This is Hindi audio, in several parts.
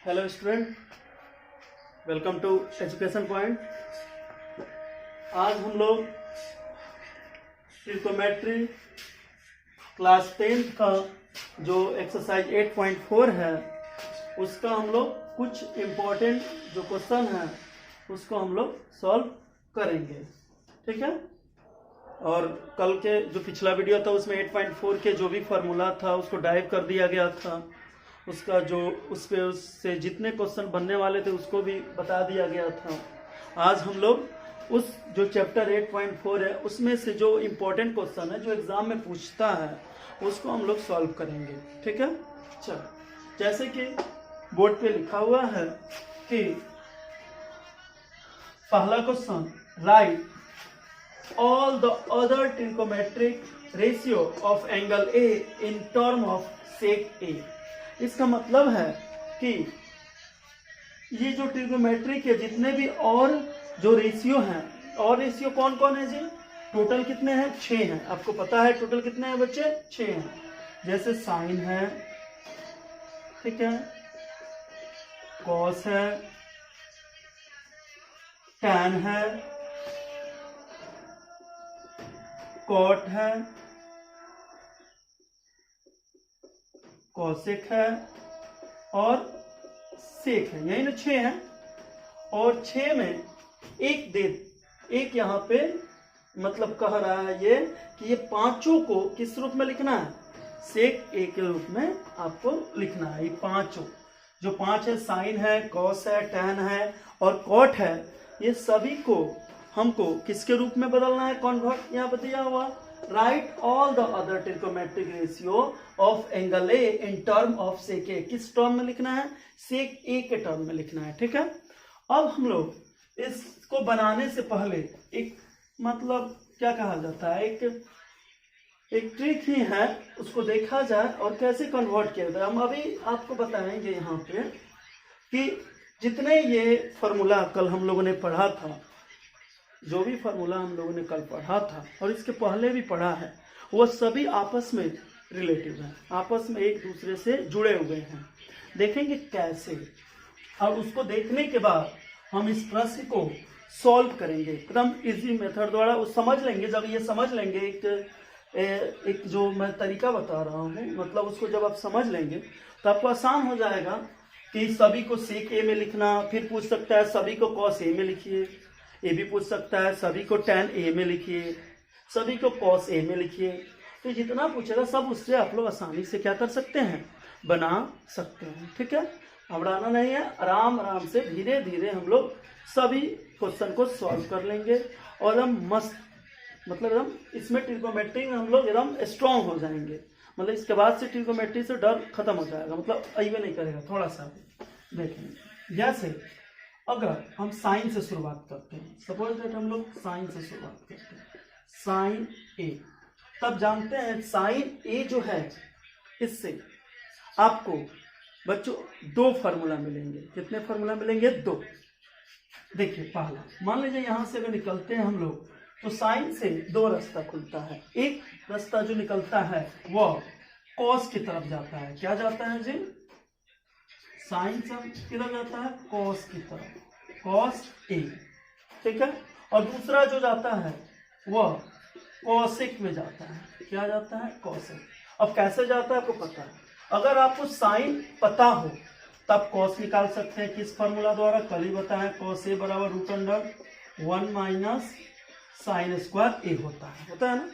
Hello student, welcome to education point. आज हम लोग ट्रिग्नोमेट्री क्लास 10 का जो एक्सरसाइज 8.4 है उसका हम लोग कुछ इम्पोर्टेंट जो क्वेश्चन है उसको हम लोग सॉल्व करेंगे, ठीक है। और कल के जो पिछला वीडियो था उसमें 8.4 के जो भी फार्मूला था उसको डाइव कर दिया गया था, उसका जो उससे जितने क्वेश्चन बनने वाले थे उसको भी बता दिया गया था। आज हम लोग उस जो चैप्टर 8.4 है उसमें से जो इम्पोर्टेंट क्वेश्चन है जो एग्जाम में पूछता है उसको हम लोग सॉल्व करेंगे, ठीक है। चलो, जैसे कि बोर्ड पे लिखा हुआ है कि पहला question, write all the other trigonometric ratio of angle A in term of sec A. इसका मतलब है कि ये जो ट्रिग्नोमेट्री के जितने भी और जो रेशियो हैं, और रेशियो कौन कौन है जी? टोटल कितने हैं? 6 हैं। आपको पता है टोटल कितने हैं बच्चे? 6 हैं। जैसे साइन है, ठीक है, कॉस है, टैन है, कॉट है, कॉसेक है और सेक है। यही ना 6 हैं। और 6 में एक यहाँ पे मतलब कह रहा है ये कि ये पांचों को किस रूप में लिखना है? सेक ए के रूप में आपको लिखना है। ये पांचों जो 5 है, साइन है, कॉस है, टैन है और कॉट है, ये सभी को हमको किसके रूप में बदलना है? कन्वर्ट यहाँ पे दिया हुआ, write all the other trigonometric ratio of angle A in term of sec A. किस टर्म में लिखना है? सेक ए के टर्म में लिखना है, ठीक है। अब हम लोग इसको बनाने से पहले एक मतलब क्या कहा जाता है, एक ट्रिक ही है, उसको देखा जाए और कैसे कन्वर्ट किया जाए। हम अभी आपको बताएंगे यहाँ पे कि जितने ये फॉर्मूला कल हम लोगों ने पढ़ा था, जो भी फार्मूला हम लोगों ने कल पढ़ा था और इसके पहले भी पढ़ा है, वो सभी आपस में रिलेटिव हैं, आपस में एक दूसरे से जुड़े हुए हैं। देखेंगे कैसे, और उसको देखने के बाद हम इस प्रश्न को सॉल्व करेंगे एकदम इजी मेथड द्वारा। वो समझ लेंगे, जब ये समझ लेंगे एक जो मैं तरीका बता रहा हूँ, मतलब उसको जब आप समझ लेंगे तो आपको आसान हो जाएगा कि सभी को सेक ए में लिखना। फिर पूछ सकता है सभी को कॉस ए में लिखिए, ये भी पूछ सकता है सभी को टैन ए में लिखिए, सभी को कॉस ए में लिखिए। तो जितना पूछेगा सब उससे आप लोग आसानी से क्या कर सकते हैं? बना सकते हैं, ठीक है। घबराना नहीं है, आराम आराम से धीरे धीरे हम लोग सभी क्वेश्चन को सॉल्व कर लेंगे और हम मस्त मतलब एकदम इसमें ट्रिग्नोमेट्री में हम लोग एकदम स्ट्रांग हो जाएंगे। मतलब इसके बाद से ट्रिग्नोमेट्री से डर खत्म हो जाएगा, मतलब अइबे नहीं करेगा थोड़ा सा भी। देखेंगे जैसे अगर हम साइन से शुरुआत करते हैं, सपोज दैट हम लोग साइन से शुरुआत करते हैं, साइन ए, तब जानते हैं साइन ए जो है इससे आपको बच्चों 2 फार्मूला मिलेंगे। कितने फार्मूला मिलेंगे? 2। देखिए पहला, मान लीजिए यहां से अगर निकलते हैं हम लोग तो साइन से 2 रास्ता खुलता है। एक रास्ता जो निकलता है वह कॉस की तरफ जाता है। क्या जाता है जी? साइन से किधर जाता है? कॉस की तरफ, कॉस ए, ठीक है। और दूसरा जो जाता है वह कॉसेक में जाता है। क्या जाता है? कॉसेक। अब कैसे जाता है आपको पता है? अगर आपको साइन पता हो तब कॉस निकाल सकते हैं। किस फॉर्मूला द्वारा? कल ही बताया, कॉस ए बराबर √1 माइनस साइन स्क्वायर ए होता है ना।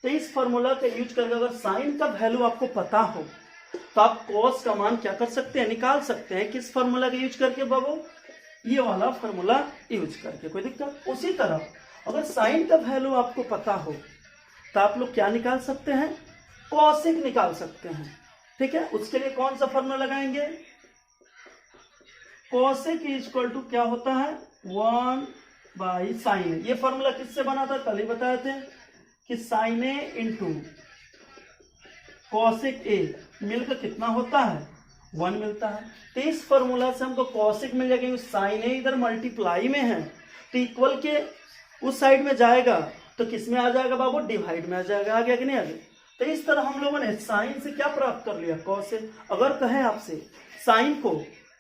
तो इस फॉर्मूला का यूज करके अगर साइन का वैल्यू आपको पता हो तो आप कॉस का मान क्या कर सकते हैं? निकाल सकते हैं। किस फॉर्मूला का यूज करके बाबू? ये वाला फॉर्मूला यूज करके। कोई दिक्कत? उसी तरह अगर साइन का वैल्यू आपको पता हो तो आप लोग क्या निकाल सकते हैं? कॉसेक निकाल सकते हैं, ठीक है। उसके लिए कौन सा फॉर्मूला लगाएंगे? कॉसेक इक्वल टू क्या होता है? 1/sin। ये फॉर्मूला किससे बना था? कल ही बताए थे कि sine a into cosec a मिलकर कितना होता है? 1 मिलता है। तो इस फॉर्मूला से हमको कॉसेक मिल जाएगा। साइन ए इधर मल्टीप्लाई में है तो इक्वल के उस साइड में जाएगा तो किस में आ जाएगा बाबू? डिवाइड में आ जाएगा। आ गया कि नहीं आ गया? तो इस तरह हम लोगों ने साइन से क्या प्राप्त कर लिया? कॉस से। अगर कहें आपसे साइन को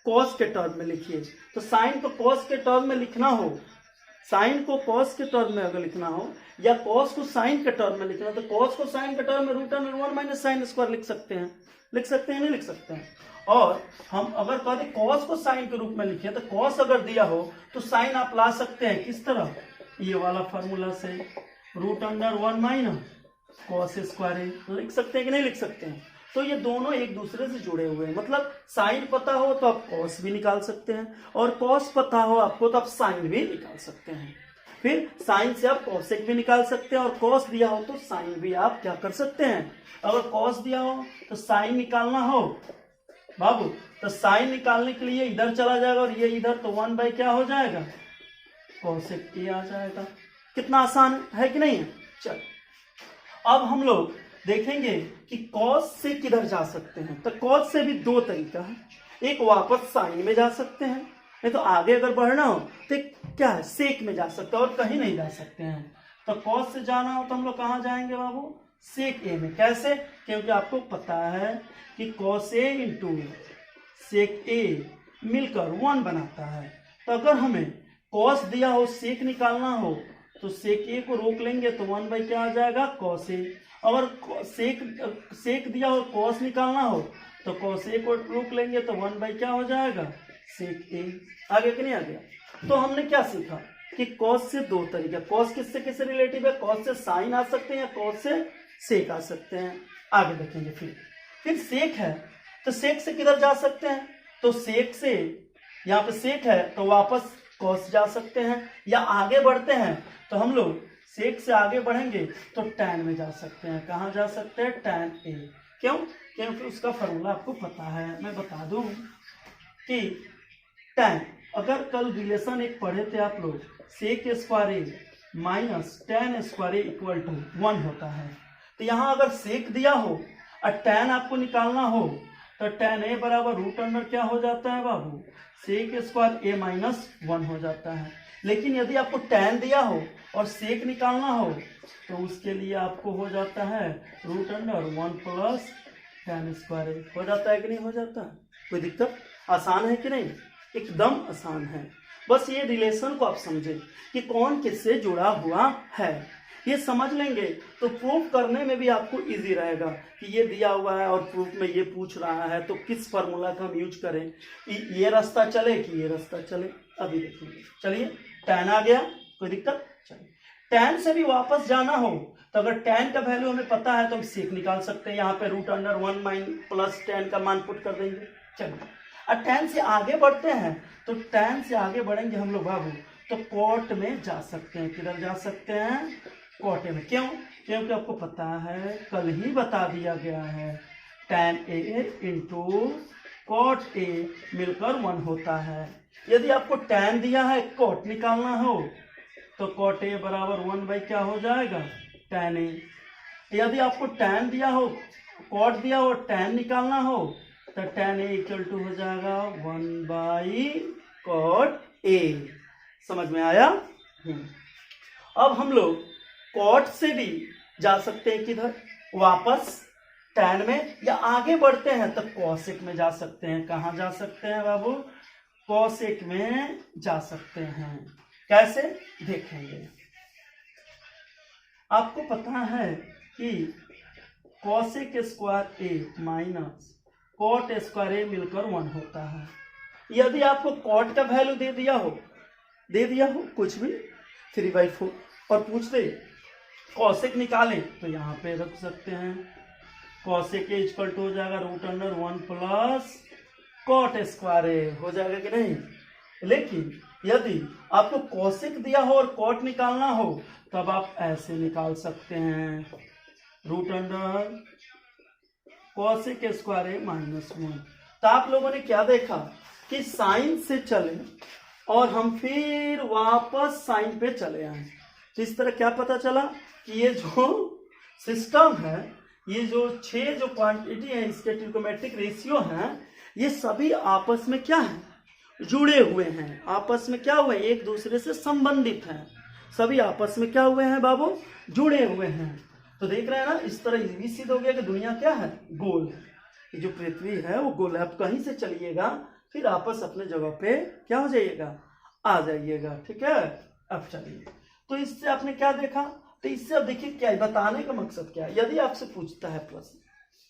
कॉस के टर्म में लिखिए। तो साइन को कॉस के टर्म में लिखना हो, साइन को कॉस के टर्म में अगर लिखना हो या कॉस को साइन के टर्म में लिखना हो, तो कॉस को साइन के टर्म में root under 1 minus sine square लिख सकते हैं। लिख सकते हैं नहीं लिख सकते हैं। और हम अगर कह दें कॉस को साइन के रूप में लिखे, तो कॉस अगर दिया हो तो साइन आप ला सकते हैं किस तरह, ये वाला फॉर्मूला से, root under 1 minus cos square लिख सकते हैं कि नहीं लिख सकते हैं। तो ये दोनों एक दूसरे से जुड़े हुए हैं, मतलब साइन पता हो तो आप कॉस भी निकाल सकते हैं, और कॉस पता हो आपको तो आप साइन भी निकाल सकते हैं। फिर साइन से आप कॉसेक भी निकाल सकते हैं, और कॉस दिया हो तो साइन भी आप क्या कर सकते हैं। अगर कॉस दिया हो तो साइन निकालना हो बाबू, तो साइन निकालने के लिए इधर चला जाएगा और ये इधर, तो 1 बाई क्या हो जाएगा, कॉसेक ए आ जाएगा। कितना आसान है कि नहीं है। चल अब हम लोग देखेंगे कि कॉस से किधर जा सकते हैं। तो कॉस से भी दो तरीका है, एक वापस साइन में जा सकते हैं, नहीं तो आगे अगर बढ़ना हो तो क्या है, सेक में जा सकते हैं, और कहीं नहीं जा सकते हैं। तो कॉस से जाना हो तो हम लोग कहाँ जाएंगे बाबू, सेक ए में। कैसे, क्योंकि आपको पता है कि कॉस ए इंटू सेक ए मिलकर 1 बनाता है। तो अगर हमें कॉस दिया हो सेक निकालना हो तो सेक ए को रोक लेंगे तो 1 बाई क्या आ जाएगा, कॉस ए। अगर सेक दिया हो कॉस निकालना हो तो कॉस ए को रोक लेंगे तो 1 बाई क्या हो जाएगा, सेक ए। आगे कि नहीं आ गया। तो हमने क्या सीखा कि कॉस से दो तरीके, कॉस किससे किससे रिलेटिव है, कॉस से साइन आ सकते हैं या कॉस से सेक आ सकते हैं। आगे देखेंगे। फिर सेक है तो सेक से किधर जा सकते हैं, तो सेक से यहाँ पे सेक है तो वापस कॉस जा सकते हैं, या आगे बढ़ते हैं तो हम लोग सेक से आगे बढ़ेंगे तो टैन में जा सकते हैं। कहाँ जा सकते हैं, टैन ए। क्यों, क्योंकि उसका फॉर्मूला आपको पता है। मैं बता दूं कि टैन, अगर कल रिलेशन एक पढ़े थे आप लोग, sec square A minus tan square a equal to 1 होता है। तो यहाँ अगर सेक दिया हो और टैन आपको निकालना हो तो टैन ए बराबर रूट अंडर क्या हो जाता है बाबू, सेक स्क्वायर ए माइनस 1 हो जाता है। लेकिन यदि आपको टैन दिया हो और सेक निकालना हो तो उसके लिए आपको हो जाता है root under 1 plus tan square A. हो जाता है कि नहीं हो जाता, कोई दिक्कत, आसान है कि नहीं, एकदम आसान है। बस ये रिलेशन को आप समझें कि कौन किससे जुड़ा हुआ है, ये समझ लेंगे तो प्रूफ करने में भी आपको इजी रहेगा कि ये दिया हुआ है और प्रूफ में ये पूछ रहा है तो किस फार्मूला का हम यूज करें, ये रास्ता चले कि ये रास्ता चले। अभी देखेंगे। चलिए टैन आ गया, कोई दिक्कत। चलिए टैन से भी वापस जाना हो तो अगर टैन का वैल्यू हमें पता है तो हम सेक निकाल सकते हैं। यहाँ पे root under 1 minus plus tan का मान पुट कर देंगे। चलिए और टैन से आगे बढ़ते हैं तो टैन से आगे बढ़ेंगे हम लोग बाबू तो कॉट में जा सकते हैं। किधर जा सकते हैं, कॉटे में। क्यों, क्योंकि आपको पता है कल ही बता दिया गया है tan a into cot a मिलकर 1 होता है। यदि आपको टैन दिया है कॉट निकालना हो तो कॉट ए बराबर 1 बाई क्या हो जाएगा, टैन ए। यदि आपको टैन दिया हो कॉट दिया हो टैन निकालना हो तो टैन ए इक्वल टू हो जाएगा 1 बाई कॉट ए। समझ में आया। अब हम लोग कॉट से भी जा सकते हैं किधर, वापस टैन में, या आगे बढ़ते हैं तो कॉसेक में जा सकते हैं। कहाँ जा सकते हैं बाबू, कॉसेक में जा सकते हैं। कैसे देखेंगे। आपको पता है कि कॉसेक स्क्वायर ए माइनस कॉट स्क्वायर ए मिलकर 1 होता है। यदि आपको कॉट का वैल्यू दे दिया हो कुछ भी 3/4 और पूछ दे कॉसेक निकालें तो यहाँ पे रख सकते हैं। कॉसेक इक्वल टू हो जाएगा root under 1 plus cot square A, हो जाएगा कि नहीं। लेकिन यदि आपको कॉसेक दिया हो और कॉट निकालना हो तब आप ऐसे निकाल सकते हैं, रूट अंडर कॉसेक स्क्वायर ए माइनस 1। तो आप लोगों ने क्या देखा कि साइन से चले और हम फिर वापस साइन पे चले आए। तो इस तरह क्या पता चला कि ये जो सिस्टम है, ये जो 6 जो क्वांटिटी है इसके ट्रिग्नोमेट्रिक रेशियो हैं, ये सभी आपस में क्या है, जुड़े हुए हैं। आपस में क्या हुए, एक दूसरे से संबंधित हैं। सभी आपस में क्या हुए हैं बाबू, जुड़े हुए हैं। तो देख रहे हैं ना, इस तरह ये भी सिद्ध हो गया कि दुनिया क्या है, गोल है। ये जो पृथ्वी है वो गोल है। आप कहीं से चलिएगा फिर आपस अपने जगह पे क्या हो जाइएगा, आ जाइएगा। ठीक है, अब चलिए, तो इससे आपने क्या देखा, तो इससे अब देखिए क्या है, बताने का मकसद क्या है। यदि आपसे पूछता है प्रश्न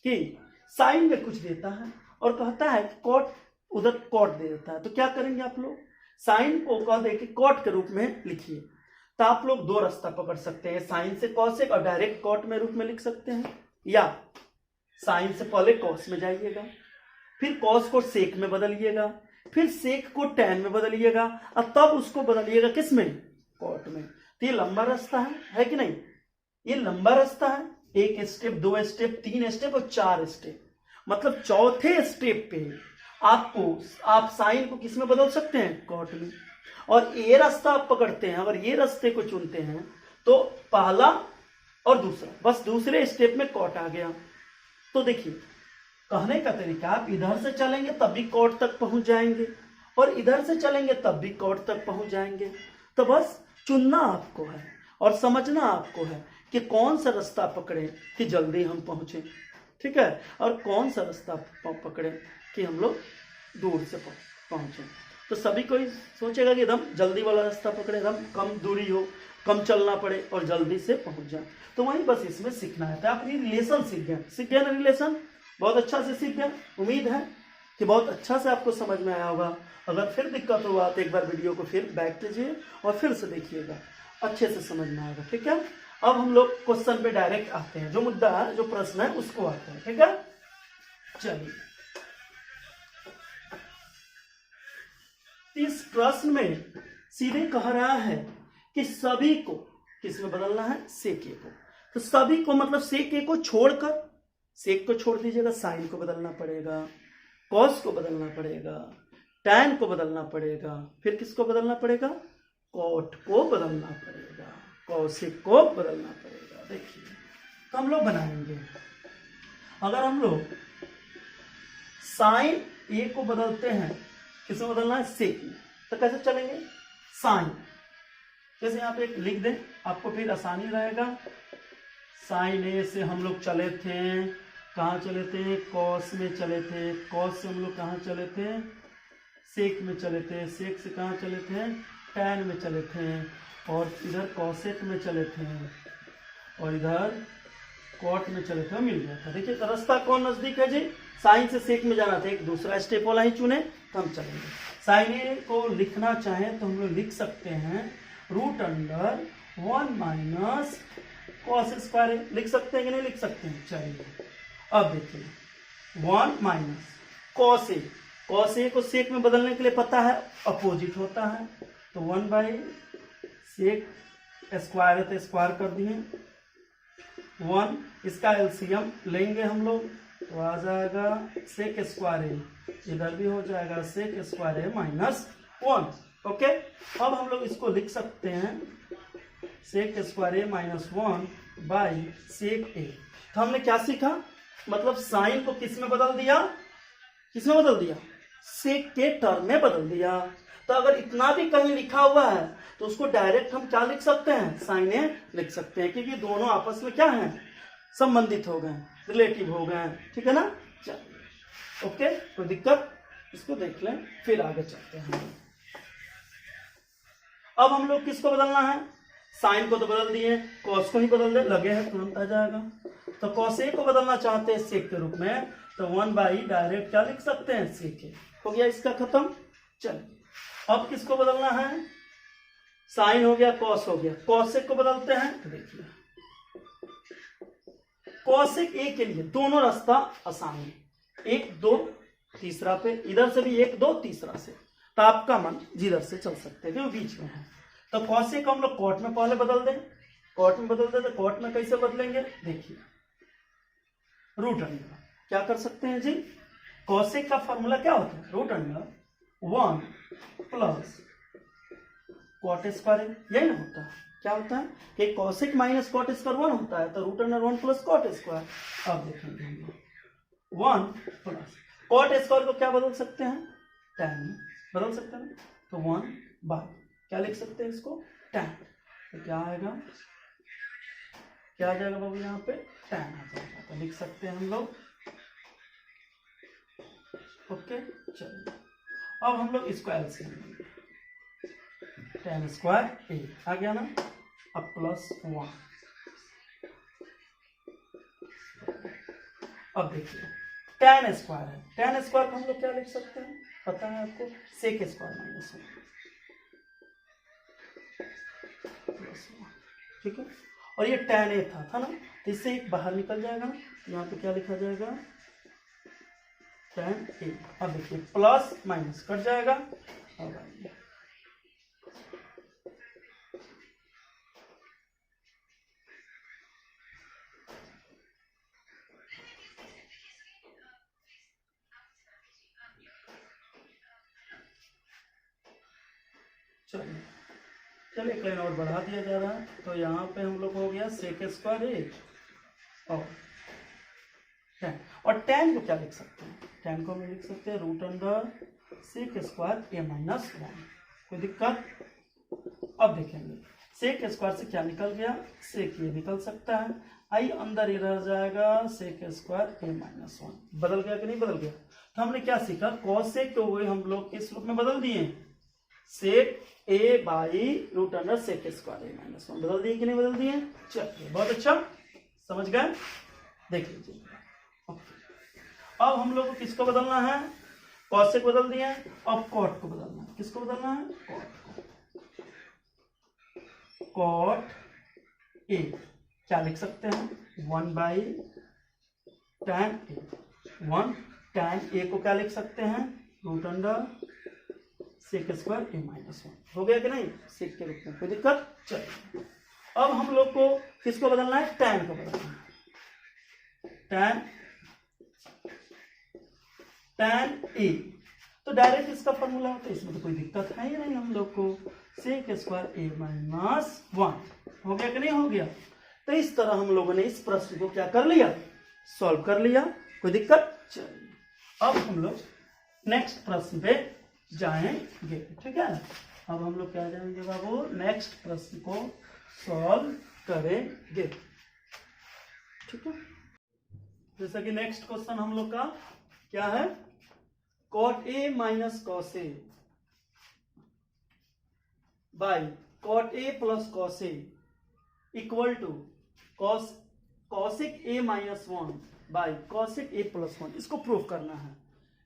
कि साइन में कुछ देता है और कहता है कॉट, उधर कॉट दे देता है, तो क्या करेंगे आप लोग, साइन को कह दे कि कॉट के रूप में लिखिए। तो आप लोग दो रास्ता पकड़ सकते हैं, साइन से कॉसेक और डायरेक्ट कॉट में रूप में लिख सकते हैं, या साइन से पहले कॉस में जाइएगा, फिर कॉस को सेक में बदलिएगा, फिर सेक को टैन में बदलिएगा और तब उसको बदलिएगा किस में, कॉट में। तो ये लंबा रास्ता है कि नहीं, ये लंबा रास्ता है, एक स्टेप, दो स्टेप, तीन स्टेप और चार स्टेप, मतलब चौथे स्टेप पे आपको, आप साइन को किस में बदल सकते हैं, कॉट में। और ये रास्ता आप पकड़ते हैं, अगर ये रास्ते को चुनते हैं तो पहला और दूसरा, बस दूसरे स्टेप में कॉट आ गया। तो देखिए कहने का तरीका, आप इधर से चलेंगे तब भी कॉट तक पहुंच जाएंगे और इधर से चलेंगे तब भी कॉट तक पहुंच जाएंगे। तो बस चुनना आपको है और समझना आपको है कि कौन सा रास्ता पकड़े कि जल्दी हम पहुंचे, ठीक है, और कौन सा रास्ता पकड़े कि हम लोग दूर से पहुंचे। तो सभी कोई सोचेगा कि एकदम जल्दी वाला रास्ता पकड़े, एकदम कम दूरी हो, कम चलना पड़े और जल्दी से पहुंच जाए। तो वही बस इसमें सीखना है। तो आप रिलेशन सीख गए ना, रिलेशन बहुत अच्छा से सीख गए। उम्मीद है कि बहुत अच्छा से आपको समझ में आया होगा। अगर फिर दिक्कत हुआ तो एक बार वीडियो को फिर बैक कीजिए और फिर से देखिएगा, अच्छे से समझ में आएगा। ठीक है, अब हम लोग क्वेश्चन पे डायरेक्ट आते हैं, जो मुद्दा है, जो प्रश्न है उसको आते हैं। ठीक है, चलिए, इस प्रश्न में सीधे कह रहा है कि सभी को किसमें बदलना है, सेक ए को। तो सभी को मतलब सेक ए को छोड़कर, सेक को छोड़ दीजिएगा, साइन को बदलना पड़ेगा, कॉस को बदलना पड़ेगा, टैन को बदलना पड़ेगा, फिर किसको बदलना पड़ेगा, कॉट को बदलना पड़ेगा, कॉसेक को बदलना पड़ेगा। देखिए तो हम लोग बनाएंगे, अगर हम लोग साइन ए को बदलते हैं, किसमें बदलना है, सेक में, तो कैसे चलेंगे, साइन, जैसे यहाँ पे लिख दें आपको फिर आसानी रहेगा। साइन ए से हम लोग चले थे, कहाँ चले थे, कॉस में चले थे, कॉस से हम लोग कहाँ चले थे, सेक में चले थे, सेक से कहाँ चले थे, टैन में चले थे, और इधर कॉसेक में चले थे, और इधर कॉट में चले थे, मिल गया था। देखिए रास्ता कौन नजदीक है जी, साइन से सेक में जाना था, एक दूसरा स्टेप वाला ही चुने तो हम चलेंगे। साइन ए को लिखना चाहें तो हम लोग लिख सकते हैं √1 माइनस कॉस स्क्वायर, लिख सकते हैं कि नहीं लिख सकते हैं। चलिए अब देखिए 1 minus cos A, cos A को सेक में बदलने के लिए पता है अपोजिट होता है, तो 1 सेक स्क्वायर है तो स्क्वायर कर दिए 1, इसका एलसीएम लेंगे हम लोग तो आ जाएगा सेक स्क्वायर ए, इधर भी हो जाएगा सेक स्क्वायर ए माइनस 1। ओके, अब हम लोग इसको लिख सकते हैं sec square A minus 1 by sec A. तो हमने क्या सीखा, मतलब साइन को किस में बदल दिया, किसमें बदल दिया, सेक के टर्म में बदल दिया। तो अगर इतना भी कहीं लिखा हुआ है तो उसको डायरेक्ट हम क्या लिख सकते हैं, साइन ए लिख सकते हैं, क्योंकि दोनों आपस में क्या हैं, संबंधित हो गए, रिलेटिव हो गए। ठीक है ना, चलिए ओके, कोई दिक्कत, इसको देख लें फिर आगे चलते हैं। अब हम लोग किसको बदलना है, साइन को तो बदल दिए, कॉस को ही बदल दे, लगे हैं तुरंत आ जाएगा। तो कॉस ए को बदलना चाहते हैं सेक के रूप में, तो 1 बाई डायरेक्ट क्या लिख सकते हैं, सेक ए। हो गया इसका खत्म। चलिए अब किसको बदलना है, साइन हो गया, कॉस हो गया, कॉसेक को बदलते हैं। तो देखिए कॉसेक ए के लिए दोनों रास्ता आसान है, 1 2 तीसरा पे, इधर से भी 1 2 तीसरा से, तो आपका मन जिधर से चल सकते हैं क्योंकि बीच में है। तो कॉसेक को हम लोग कॉट में पहले बदल दें, कॉट में बदल दें, तो कॉट में कैसे बदलेंगे, देखिए √, क्या कर सकते हैं जी, कॉसेक का फॉर्मूला क्या होता है, √1 प्लस कॉट स्क्वायर, यही ना होता है, क्या होता है कि कॉसेक माइनस कॉट स्क्वायर 1 होता है, तो √1 प्लस कॉट स्क्वायर। अब देखेंगे हम लोग 1 प्लस कॉट स्क्वायर को क्या बदल सकते हैं, टैन बदल सकते हैं, तो 1 बाय क्या लिख सकते हैं इसको, टैन। तो क्या आएगा, क्या आ जाएगा बाबू, यहाँ पे टैन आ जाएगा, तो लिख सकते हैं हम लोग। ओके चलिए अब हम लोग इसको एलसीएम लेंगे, tan स्क्वायर ए आ गया ना, अब +1। अब देखिए tan स्क्वायर है, tan स्क्वायर को हम लोग क्या लिख सकते हैं, पता है आपको, सेक स्क्वायर -1, ठीक है। और ये tan a था ना, तो इससे एक बाहर निकल जाएगा ना, यहाँ पे क्या लिखा जाएगा, tan a। अब देखिए प्लस माइनस कट जाएगा, अब चलिए एक लाइन और बढ़ा दिया जा रहा है, तो यहाँ पे हम लोग हो गया सेक स्क्वायर ए और tan। और tan को क्या लिख सकते हैं, tan को हम लिख सकते हैं √अंडर सेक स्क्वायर ए -1। कोई दिक्कत? अब देखेंगे सेक स्क्वायर से क्या निकल गया, सेक ये निकल सकता है, आई अंदर ही रह जाएगा सेक स्क्वायर ए -1। बदल गया कि नहीं बदल गया? तो हमने क्या सीखा, कॉस सेक को हम लोग इस रूप में बदल दिए, सेक ए बाई √अंडर सेक स्क्वायर ए -1। बदल दिए कि नहीं बदल दिए? चलिए बहुत अच्छा, समझ गए। देख लीजिए अब हम लोग को किसको बदलना है, कॉस सेक बदल दिया, अब कॉट को बदलना है। किसको बदलना है? कॉट को। कॉट ए क्या लिख सकते हैं, 1/tan ए। 1 tan ए को क्या लिख सकते हैं, √अंडर सेक स्क्वायर ए -1। हो गया कि नहीं, सेक के रूप में, कोई दिक्कत? चलिए अब हम लोग को किसको बदलना है, tan को बदलना है, tan ए। तो डायरेक्ट इसका फॉर्मूला होता है, इसमें तो कोई दिक्कत है ही नहीं हम लोग को, सेक स्क्वायर ए -1। हो गया कि नहीं हो गया? तो इस तरह हम लोगों ने इस प्रश्न को क्या कर लिया, सॉल्व कर लिया। कोई दिक्कत? चलिए अब हम लोग नेक्स्ट प्रश्न पे जाएंगे, ठीक है। अब हम लोग क्या जाएंगे बाबू, नेक्स्ट प्रश्न को सॉल्व करेंगे, ठीक है। जैसा कि नेक्स्ट क्वेश्चन हम लोग का क्या है, cot a minus cos a by cot a plus cos a equal to cosic a -1 by cosic a +1। इसको प्रूफ करना है,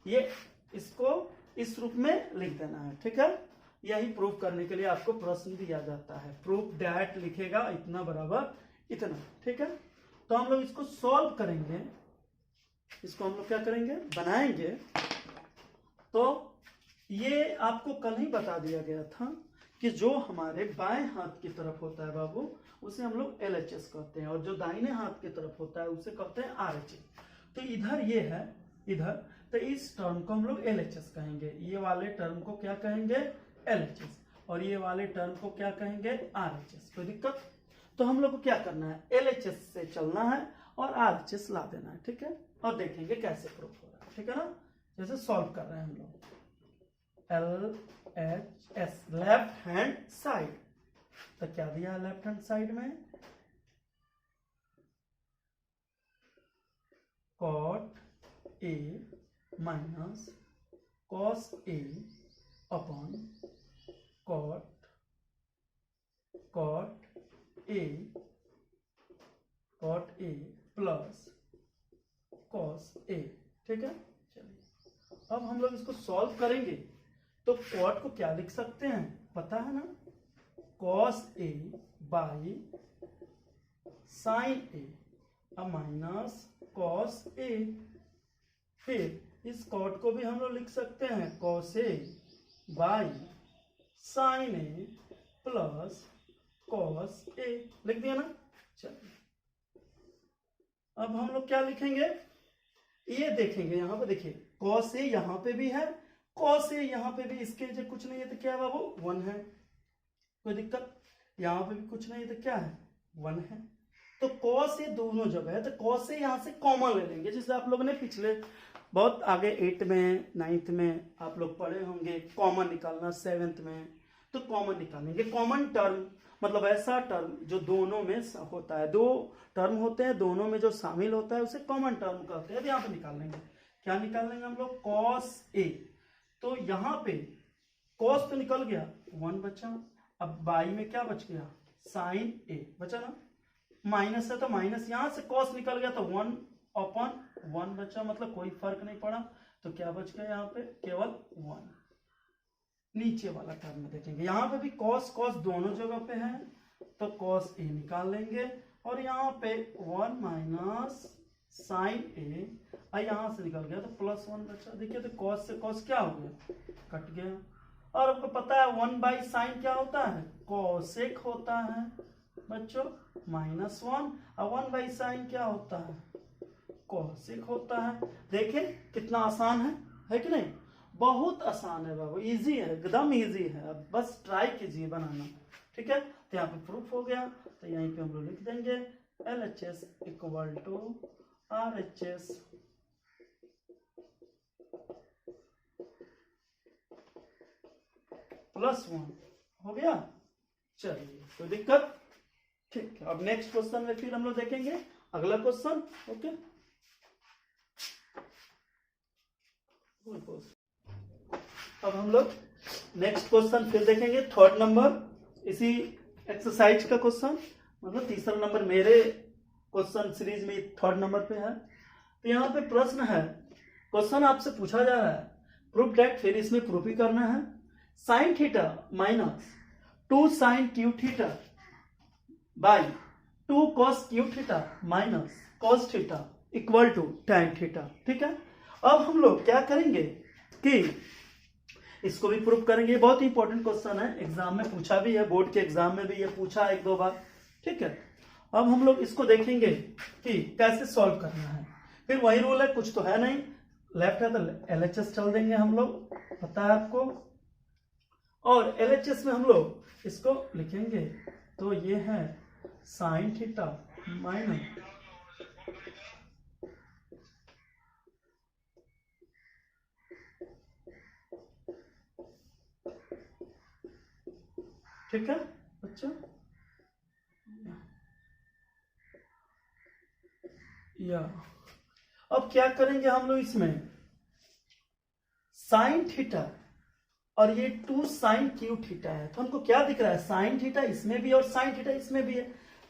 ये इसको इस रूप में लिख देना है, ठीक है। यही प्रूफ करने के लिए आपको प्रश्न दिया जाता है, प्रूफ डैट लिखेगा इतना बराबर इतना, ठीक है। तो हम लोग इसको सॉल्व करेंगे, इसको हम लोग क्या करेंगे, बनाएंगे। तो ये आपको कल ही बता दिया गया था कि जो हमारे बाएं हाथ की तरफ होता है बाबू, उसे हम लोग LHS कहते हैं, और जो दाहिने हाथ की तरफ होता है उसे कहते हैं RHS। तो इधर ये है, इधर, तो इस टर्म को हम लोग LHS कहेंगे, ये वाले टर्म को क्या कहेंगे, LHS, और ये वाले टर्म को क्या कहेंगे, RHS। कोई दिक्कत? तो हम लोग को क्या करना है, LHS से चलना है और RHS ला देना है, ठीक है। और देखेंगे कैसे प्रूफ हो रहा है, ठीक है ना। जैसे सॉल्व कर रहे हैं हम लोग, LHS लेफ्ट हैंड साइड, तो क्या दिया है लेफ्ट हैंड साइड में, cot a minus cos a upon cot a plus cos a, ठीक है। चलिए अब हम लोग इसको सॉल्व करेंगे, तो cot को क्या लिख सकते हैं, पता है ना, cos a by sin a अब माइनस cos a। फिर इस cot को भी हम लोग लिख सकते हैं cos a by sin a plus cos a, लिख दिया ना। चलिए अब हम लोग क्या लिखेंगे, ये देखेंगे, यहाँ पे देखिए cos a यहाँ पे भी है, cos a यहाँ पे भी, इसके जो कुछ नहीं है तो क्या बाबू 1 है, कोई दिक्कत? यहाँ पे भी कुछ नहीं है तो क्या है 1 है। तो cos a दोनों जगह है, तो cos a यहाँ से कॉमन ले लेंगे, जैसे आप लोगों ने पिछले बहुत आगे 8th में 9th में आप लोग पढ़े होंगे, कॉमन निकालना 7th में, तो कॉमन निकालेंगे। कॉमन टर्म मतलब ऐसा टर्म जो दोनों में होता है, दो टर्म होते हैं दोनों में जो शामिल होता है उसे कॉमन टर्म कहते हैं। यहाँ पे निकाल लेंगे, क्या निकाल लेंगे हम लोग, cos a, तो यहाँ पे कॉस तो निकल गया, 1 बचा। अब बाई में क्या बच गया, साइन ए बचा ना, माइनस है तो माइनस, यहां से कॉस निकल गया तो 1/1 बचा, मतलब कोई फर्क नहीं पड़ा। तो क्या बच गया यहाँ पे, केवल 1। नीचे वाला टर्म में देखेंगे, यहाँ पे भी कॉस कॉस दोनों जगह पे है, तो कॉस ए निकाल लेंगे, और यहाँ पे 1 माइनस साइन ए, और यहां से निकल गया तो +1 बचा। देखिए तो कॉस से कॉस क्या हो गया, कट गया। और आपको पता है 1/sin क्या होता है, कोसेक होता है बच्चों, -1, और 1/sin क्या होता है, कोसेक होता है। देखें कितना आसान है कि नहीं, बहुत आसान है बाबू, इजी है, एकदम इजी है, अब बस ट्राई कीजिए बनाना, ठीक है। तो यहाँ पे प्रूफ हो गया, तो यहीं पे हम लोग लिख देंगे LHS = RHS +1 हो गया। चलिए कोई दिक्कत, ठीक है। अब नेक्स्ट क्वेश्चन में फिर हम लोग देखेंगे अगला क्वेश्चन, ओके। अब हम लोग नेक्स्ट क्वेश्चन फिर देखेंगे, 3rd नंबर इसी एक्सरसाइज का क्वेश्चन, मतलब 3रा नंबर मेरे क्वेश्चन सीरीज में 3rd नंबर पे है। तो यहाँ पे प्रश्न है, क्वेश्चन आपसे पूछा जा रहा है प्रूफ दैट, फिर इसमें प्रूफ ही करना है, sin theta minus 2 sin cube theta by 2 cos cube theta minus cos theta equal to tan theta, ठीक है। अब हम लोग क्या करेंगे कि इसको भी प्रूफ करेंगे, बहुत ही इंपॉर्टेंट क्वेश्चन है, एग्जाम में पूछा भी है, बोर्ड के एग्जाम में भी ये पूछा 1-2 बार, ठीक है। अब हम लोग इसको देखेंगे कि कैसे सॉल्व करना है, फिर वही रूल है, कुछ तो है नहीं, लेफ्ट है तो LHS चल देंगे हम लोग, पता है आपको, और LHS में हम लोग इसको लिखेंगे, तो ये है sin थीटा माइनस ठीक है बच्चा, या अब क्या करेंगे हम लोग इसमें, sin थीटा और ये 2 sin क्यू थीटा है, तो हमको क्या दिख रहा है, sin थीटा इसमें भी और sin थीटा इसमें भी है,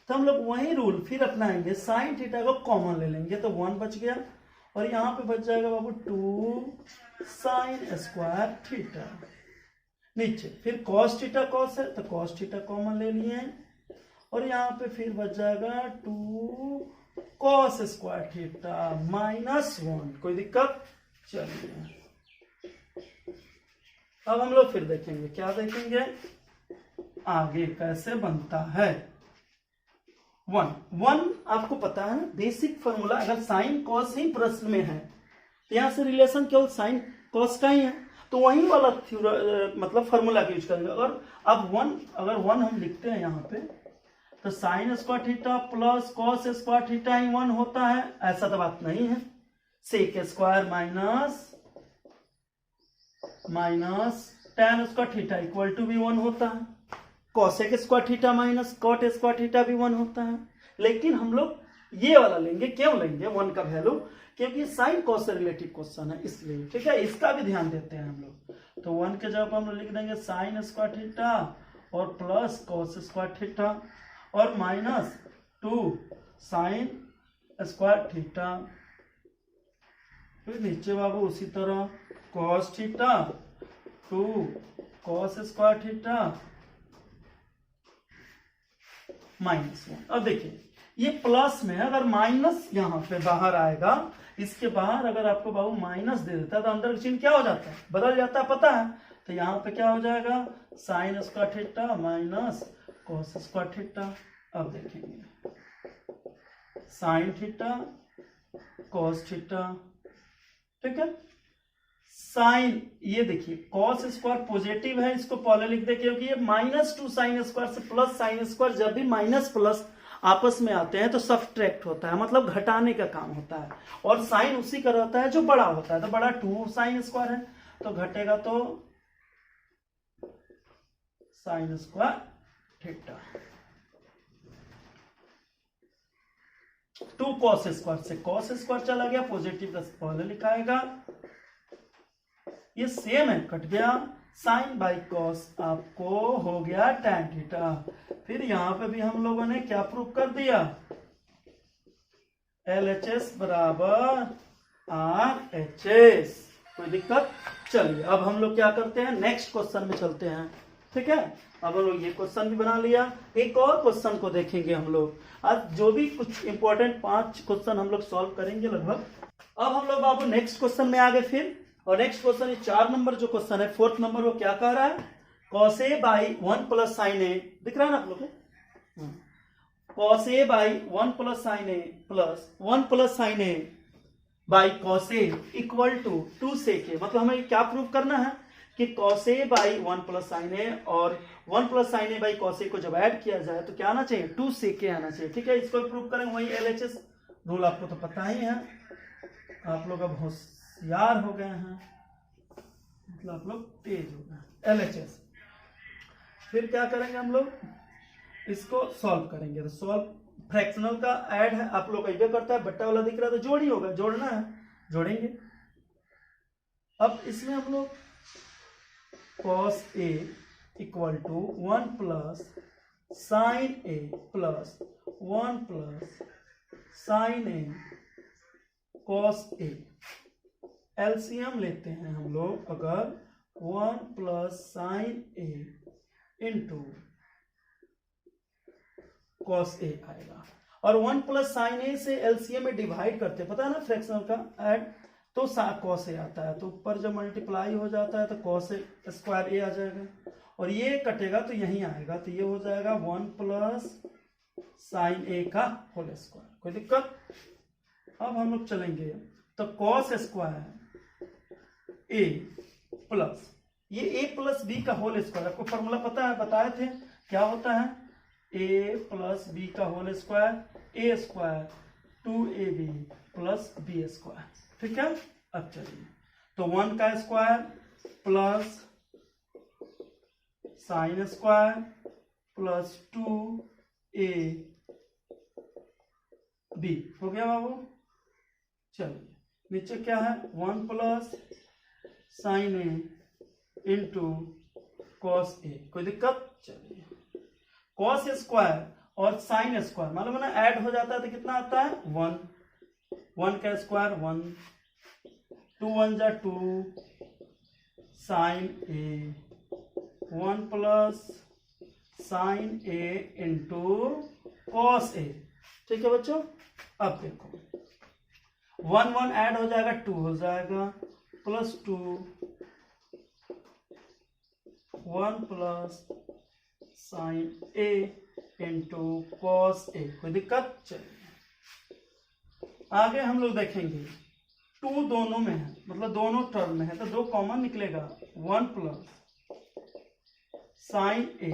तो हम लोग वही रूल फिर अपनाएंगे, sin थीटा को कॉमन ले लेंगे, तो 1 बच गया, और यहाँ पे बच जाएगा बाबू 2 sin² थीटा, नीचे फिर cos थीटा cos है तो cos थीटा कॉमन ले लिए, और यहाँ पे फिर बच जाएगा 2 cos² थीटा -1, कोई दिक्कत। चलिए अब हम लोग फिर देखेंगे, क्या देखेंगे, आगे कैसे बनता है 1 आपको पता है बेसिक फॉर्मूला, अगर साइन कॉस ही प्रश्न में है तो यहाँ से रिलेशन केवल साइन कॉस का ही है, तो वही वाला मतलब फॉर्मूला का यूज करेंगे। अगर अब 1 हम लिखते हैं यहाँ पे, तो sin² theta plus cos² theta ही 1 होता है, ऐसा तो बात नहीं है, sec² minus tan² theta equal to भी 1 होता है, cosec² theta minus cot² theta भी 1 होता है, लेकिन हम लोग ये वाला लेंगे, क्यों लेंगे 1 का वैल्यू, क्योंकि साइन कॉस से रिलेटिव क्वेश्चन है इसलिए, ठीक है, इसका भी ध्यान देते हैं हम लोग। तो 1 के जगह हम लोग लिख देंगे sin² थीटा और प्लस cos² थीटा और माइनस 2 sin² थीटा, फिर नीचे बाबू उसी तरह cos थीटा 2 cos² थीटा -1। अब देखिए ये प्लस में है, अगर माइनस यहाँ पे बाहर आएगा, इसके बाहर अगर आपको बाबू माइनस दे देता है तो अंदर का चिन्ह क्या हो जाता है, बदल जाता है, पता है। तो यहाँ पे क्या हो जाएगा sin² theta minus cos² theta. अब देखेंगे sin थीटा cos थीटा, ठीक है, साइन, ये देखिए cos² पॉजिटिव है, इसको पहले लिख दे, क्योंकि ये -2 sin² से प्लस sin², जब भी माइनस प्लस आपस में आते हैं तो सब्ट्रैक्ट होता है, मतलब घटाने का काम होता है, और साइन उसी का रहता है जो बड़ा होता है, तो बड़ा 2 sin² है, तो घटेगा तो sin² थीटा, 2 cos² से cos² चला गया, पॉजिटिव का पहले लिखाएगा, ये सेम है, कट गया, साइन बाई कॉस आपको हो गया tan थीटा। फिर यहां पे भी हम लोगों ने क्या प्रूव कर दिया, LHS बराबर RHS। कोई दिक्कत? चलिए अब हम लोग क्या करते हैं, नेक्स्ट क्वेश्चन में चलते हैं। ठीक है, अब हम लोग ये क्वेश्चन भी बना लिया, एक और क्वेश्चन को देखेंगे हम लोग। आज जो भी कुछ इंपॉर्टेंट 5 क्वेश्चन हम लोग सॉल्व करेंगे लगभग। अब हम लोग बाबू नेक्स्ट क्वेश्चन में आ गए फिर, और नेक्स्ट क्वेश्चन ये 4 नंबर जो क्वेश्चन है, 4th नंबर, वो क्या कह रहा है, cos a by 1 plus sine A, दिख रहा है ना आप लोग को, cos a by 1 plus sine A plus 1 plus sine A by cos a equal to 2 sec a। मतलब हमें क्या प्रूव करना है कि cos a by 1 plus sine A और 1 plus sine A by cos a को जब ऐड किया जाए तो क्या आना चाहिए, 2 sec a आना चाहिए। ठीक है, इसको प्रूव करेंगे, वही LHS रूल आपको तो पता ही है, आप लोग अब होशियार हो गए हैं, मतलब आप लोग तेज हो गए। LHS फिर क्या करेंगे हम लोग, इसको सॉल्व करेंगे। तो सॉल्व फ्रैक्शनल का ऐड है, आप लोग का करता है, बट्टा वाला दिख रहा है तो जोड़ ही होगा, जोड़ना है, जोड़ेंगे। अब इसमें हम लोग cos a equal to 1 plus sine a plus 1 plus sine a cos a, LCM लेते हैं हम लोग, अगर 1 plus sine a into cos a आएगा, और 1 प्लस साइन a से एलसीएम में डिवाइड करते हैं, पता है ना फ्रैक्शनल का ऐड, तो cos a आता है, तो ऊपर जब मल्टीप्लाई हो जाता है तो cos a स्क्वायर a आ जाएगा, और ये कटेगा तो यहीं आएगा, तो ये हो जाएगा 1 प्लस साइन a का होल स्क्वायर। कोई दिक्कत? अब हम लोग चलेंगे तो cos स्क्वायर a प्लस ये a प्लस बी का होल स्क्वायर, आपको फॉर्मूला पता है, बताए थे, क्या होता है, a प्लस बी का whole square, a square 2ab plus b square. ठीक है, अब चलिए, तो 1 का square plus sine square plus 2ab हो गया बाबू। चलिए नीचे क्या है, 1 plus sine a into cos A. कोई दिक्कत? चलिए, कॉस स्क्वायर और साइन स्क्वायर मालूम है ना, ऐड हो जाता है तो कितना आता है, 1 का स्क्वायर 1, 2 1 जा 2 sign A, 1 plus sine a into cos A. ठीक है बच्चों, अब देखो 1 1 ऐड हो जाएगा, 2 हो जाएगा, plus 2 1 plus sine a into cos A. कोई दिक्कत? चलिए आगे हम लोग देखेंगे, 2 दोनों में है, मतलब दोनों टर्म में है, तो 2 कॉमन निकलेगा, 1 plus sine A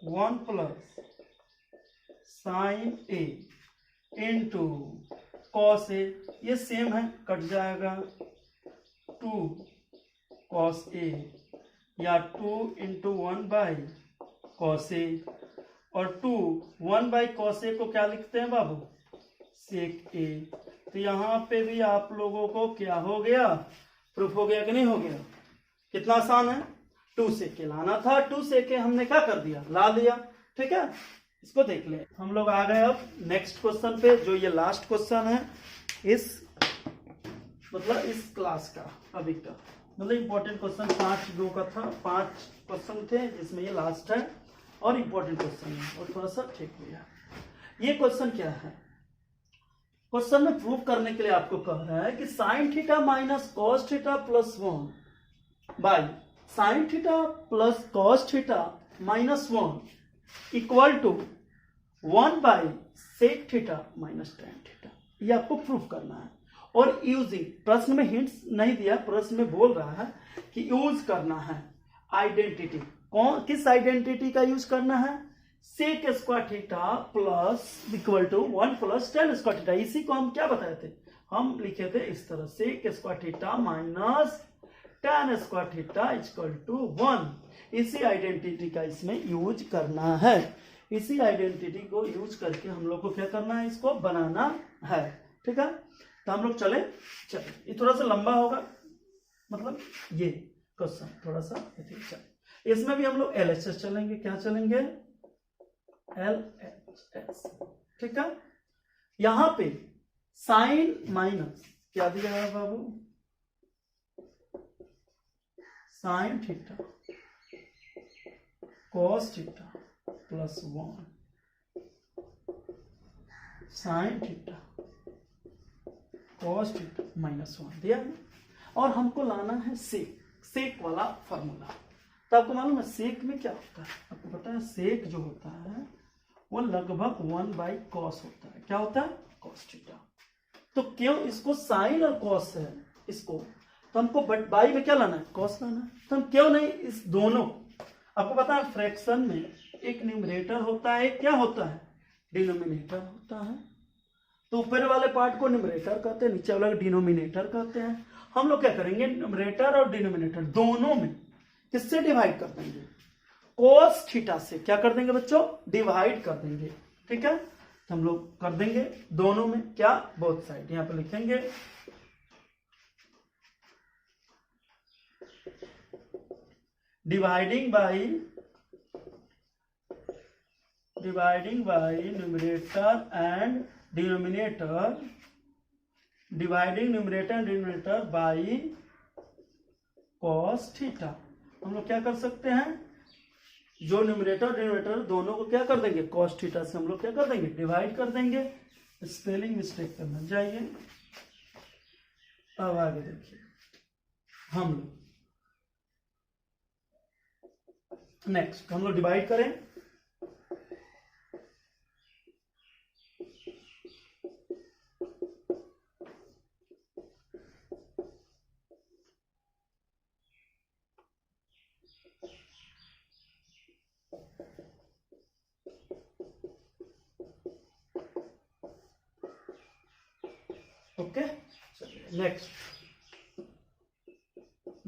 1 plus sine a into cos A, ये सेम है, कट जाएगा, 2 कॉस ए या 2 इंटू 1 बाई कॉस ए, और 2 1 बाई कॉस ए को क्या लिखते हैं बाबू, सेक ए। तो यहाँ पे भी आप लोगों को क्या हो गया, प्रूफ हो गया कि नहीं हो गया? कितना आसान है, 2 सेक के लाना था, 2 सेक के हमने क्या कर दिया, ला दिया। ठीक है, इसको देख ले। हम लोग आ गए अब नेक्स्ट क्वेश्चन पे, जो ये लास्ट क्वेश्चन है इस मतलब इस क्लास का, अभी का मतलब इंपॉर्टेंट क्वेश्चन 5 दो का था, 5 क्वेश्चन थे जिसमें ये लास्ट है और इंपॉर्टेंट क्वेश्चन है, और थोड़ा सा ठीक हुआ। ये क्वेश्चन क्या है, क्वेश्चन में प्रूव करने के लिए आपको कह रहा है कि sine theta minus cos theta plus 1 by sine theta plus cos theta minus 1 equal to 1 by sec theta minus tan theta. ये आपको प्रूव करना है, और यूजिंग, प्रश्न में हिंट्स नहीं दिया, प्रश्न में बोल रहा है कि यूज करना है आइडेंटिटी। कौन, किस आइडेंटिटी का यूज करना है, sec square theta plus equal to 1 plus tan square theta. इसी को हम क्या बताए थे, हम लिखे थे इस तरह, sec square theta minus tan square theta equal to 1। इसी आइडेंटिटी का इसमें यूज करना है, इसी आइडेंटिटी को यूज करके हम लोग को क्या करना है, इसको बनाना है। ठीक है, तो हम लोग चले, ये थोड़ा सा लंबा होगा, मतलब ये क्वेश्चन थोड़ा सा चले। इसमें भी हम लोग LHS चलेंगे। क्या चलेंगे? LHS। ठीक है। यहां पे साइन माइनस क्या दिया है बाबू? Sine theta cos theta plus 1 sine theta cos theta minus 1 दिया है। और हमको लाना है सेक वाला फॉर्मूला। तो आपको मालूम है सेक में क्या होता है? आपको पता है सेक जो होता है वो लगभग 1/cos होता है। क्या होता है? cos theta. तो क्यों इसको साइन और कॉस है इसको, तो हमको बाई में क्या लाना है? कॉस लाना है। तो हम क्यों नहीं इस दोनों, आपको पता है फ्रैक्शन में एक न्यूमरेटर होता है, क्या होता है? डिनोमिनेटर होता है। तो ऊपर वाले पार्ट को न्यूमरेटर कहते हैं, नीचे वाले डिनोमिनेटर कहते हैं। हम लोग क्या करेंगे? न्यूमरेटर और डिनोमिनेटर दोनों में किससे डिवाइड कर देंगे? कोस थीटा से क्या कर देंगे बच्चों? डिवाइड कर देंगे। ठीक है। तो हम लोग कर देंगे दोनों में क्या? Both side. यहां पर लिखेंगे dividing by numerator and denominator, dividing numerator and denominator by cos theta. हम लोग क्या कर सकते हैं? जो न्यूमरेटर डिनोमिनेटर दोनों को क्या कर देंगे? कॉस थीटा से हम लोग क्या कर देंगे? डिवाइड कर देंगे। स्पेलिंग मिस्टेक करना चाहिए। अब आगे देखिए हम लोग नेक्स्ट हम लोग डिवाइड करें। ओके, चलिए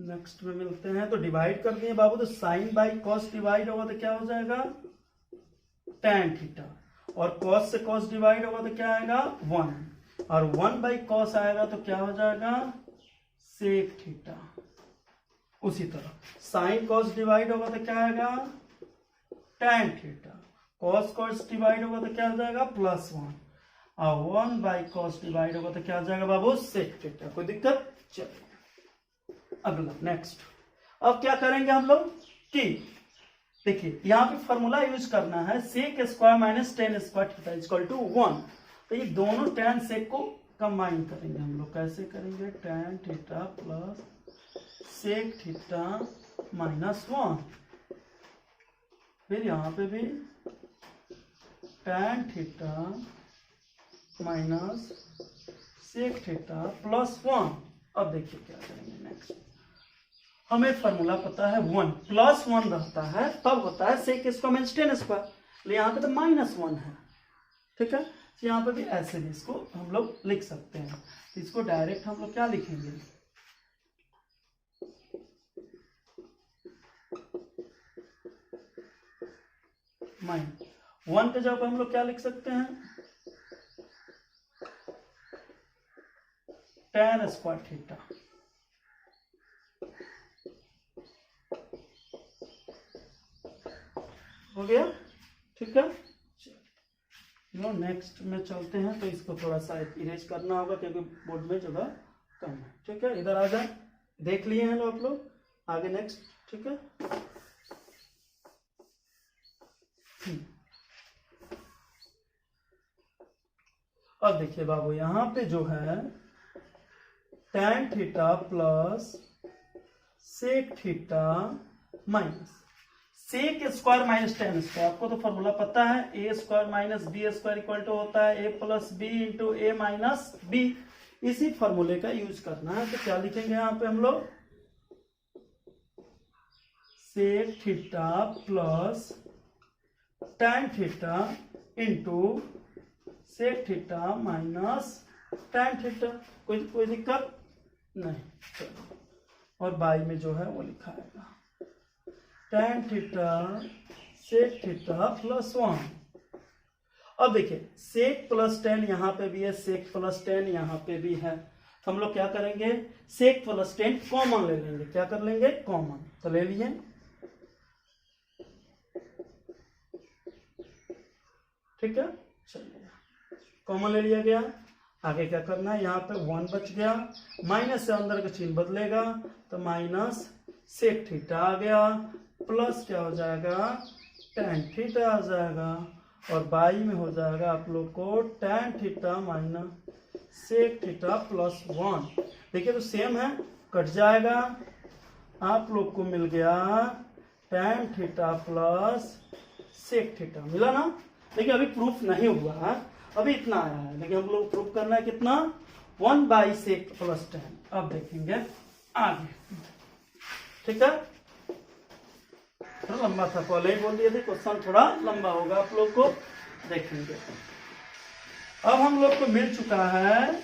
नेक्स्ट में मिलते हैं। तो डिवाइड कर दिए बाबू। तो साइन बाई कॉस डिवाइड होगा तो क्या हो जाएगा? tan theta. और कॉस से कॉस डिवाइड होगा तो क्या आएगा? 1। और 1/cos आएगा तो क्या हो जाएगा? Sec theta. उसी तरह साइन कॉस डिवाइड होगा तो क्या आएगा? tan theta. Cos cos divide होगा तो क्या हो जाएगा? +1। और 1/cos डिवाइड होगा तो क्या हो जाएगा बाबू? Sec theta. कोई दिक्कत? चलिए अगला नेक्स्ट। अब क्या करेंगे हम लोग कि देखिए यहां पे फॉर्मूला यूज करना है sec square minus tan square theta equal to 1। तो ये दोनों tan सेक को कंबाइन करेंगे हम लोग। कैसे करेंगे? tan theta plus sec theta minus 1। फिर यहां पे भी tan theta minus sec theta plus 1। अब देखिए क्या करेंगे नेक्स्ट। हमें फॉर्मूला पता है 1 + 1 रहता है तब होता है sec square minus tan square. यहाँ पे तो -1 है। ठीक है। तो यहाँ पे भी ऐसे भी इसको हम लोग लिख सकते हैं। तो इसको डायरेक्ट हम लोग क्या लिखेंगे? -1 के जगह हम लोग क्या लिख सकते हैं? tan square theta. हो गया। ठीक है। चलो नेक्स्ट में चलते हैं। तो इसको थोड़ा सा इरेज करना होगा क्योंकि बोर्ड में जगह कम है। ठीक है। इधर आ जाए। देख लिए हैं आप लोग। आगे नेक्स्ट। ठीक है। अब देखिए बाबू यहां पे जो है tan theta plus sec theta minus sec square minus tan square. आपको तो फॉर्मूला पता है a square minus B square equal to होता है a plus b into a minus b. इसी फॉर्मूले का यूज करना है। तो क्या लिखेंगे यहाँ पे हम लोग? Sec theta plus tan theta into sec theta minus tan theta. कोई दिक्कत नहीं। चलो और बाई में जो है वो लिखा है tan theta sec theta plus 1। अब देखिए सेक प्लस tan यहाँ पे भी है, सेक प्लस tan यहाँ पे भी है। तो हम लोग क्या करेंगे, सेक प्लस टेन कॉमन ले लेंगे। क्या कर लेंगे, कॉमन। तो ले लिए, ठीक है, चलिए कॉमन ले लिया गया। आगे क्या करना है, यहाँ पे 1 बच गया, माइनस से अंदर का चिन्ह बदलेगा तो माइनस सेक थीटा आ गया, प्लस क्या हो जाएगा, tan थीटा आ जाएगा, और बाई में हो जाएगा आप लोग को tan theta minus sec theta plus 1। देखिए तो सेम है, कट जाएगा, आप लोग को मिल गया tan theta plus sec theta, मिला ना। देखिए अभी प्रूफ नहीं हुआ है, अभी इतना आया है, लेकिन हम लोग प्रूफ करना है कितना, 1/sec प्लस 10। अब देखेंगे आगे, ठीक है। थोड़ा लंबा था, पहले ही बोल दिया था क्वेश्चन थोड़ा लंबा होगा, आप लोग को देखेंगे। अब हम लोग को मिल चुका है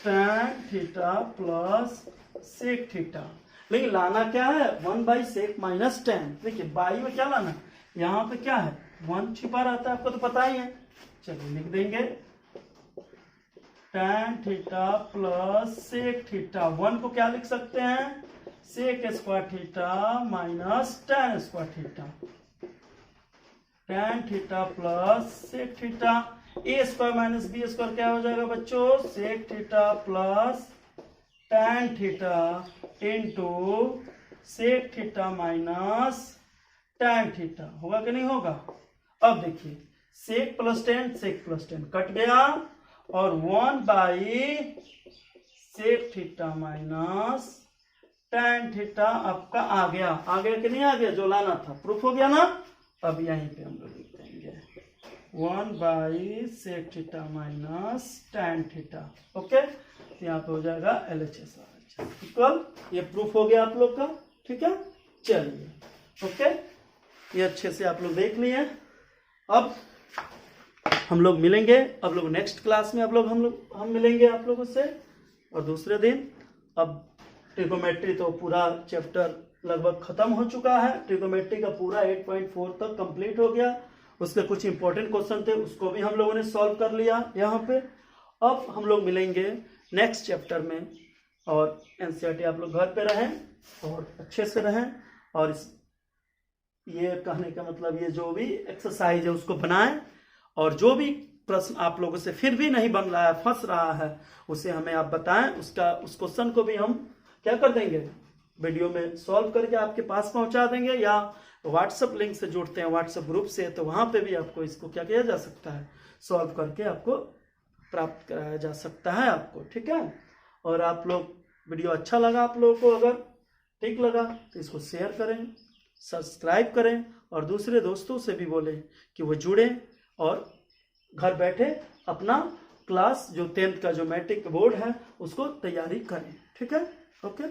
tan theta plus sec theta, लेकिन लाना क्या है, 1/sec माइनस 10। देखिए बाई में क्या लाना, यहाँ पे क्या है, 1 छिपा रहता है, आपको तो पता ही है। चलिए लिख देंगे tan theta plus sec theta, 1 को क्या लिख सकते हैं, sec square theta minus tan square theta, tan theta plus sec theta, A square minus B square क्या हो जाएगा बच्चों, sec theta plus tan theta into sec theta minus tan theta, होगा कि नहीं होगा। अब देखिए sec plus 10 sec plus 10 cut गया, और one by sec theta minus tan theta आपका आ गया कि नहीं आ गया, जो लाना था, प्रूफ हो गया ना। अब यहीं पे हम लोग लिख देंगे one by sec theta minus tan theta, okay. तो यहाँ पे हो जाएगा LHS इक्वल, ये प्रूफ हो गया आप लोग का, ठीक है। चलिए ओके, ये अच्छे से आप लोग देख लिए। अब हम लोग मिलेंगे, अब लोग नेक्स्ट क्लास में हम मिलेंगे आप लोगों से, और दूसरे दिन। अब ट्रिगोमेट्री तो पूरा चैप्टर लगभग खत्म हो चुका है, ट्रिगोमेट्री का पूरा 8.4 तक कंप्लीट हो गया। उसके कुछ इंपॉर्टेंट क्वेश्चन थे, उसको भी हम लोगों ने सॉल्व कर लिया यहाँ पे। अब हम लोग मिलेंगे नेक्स्ट चैप्टर में, और एनसीईआरटी आप लोग घर पे रहें और अच्छे से रहें, और ये कहने का मतलब ये जो भी एक्सरसाइज है उसको बनाएं, और जो भी प्रश्न आप लोगों से फिर भी नहीं बन रहा है, फंस रहा है, उसे हमें आप बताएं। उस क्वेश्चन को भी हम क्या कर देंगे, वीडियो में सॉल्व करके आपके पास पहुंचा देंगे, या व्हाट्सएप लिंक से जुड़ते हैं व्हाट्सएप ग्रुप से, तो वहां पे भी आपको इसको क्या किया जा सकता है, सॉल्व करके आपको प्राप्त कराया जा सकता है आपको, ठीक है। और आप लोग वीडियो अच्छा लगा आप लोगों को, अगर ठीक लगा तो इसको शेयर करें, सब्सक्राइब करें, और दूसरे दोस्तों से भी बोलें कि वो जुड़ें और घर बैठे अपना क्लास जो 10th का जो मैट्रिक बोर्ड है उसको तैयारी करें, ठीक है, ओके।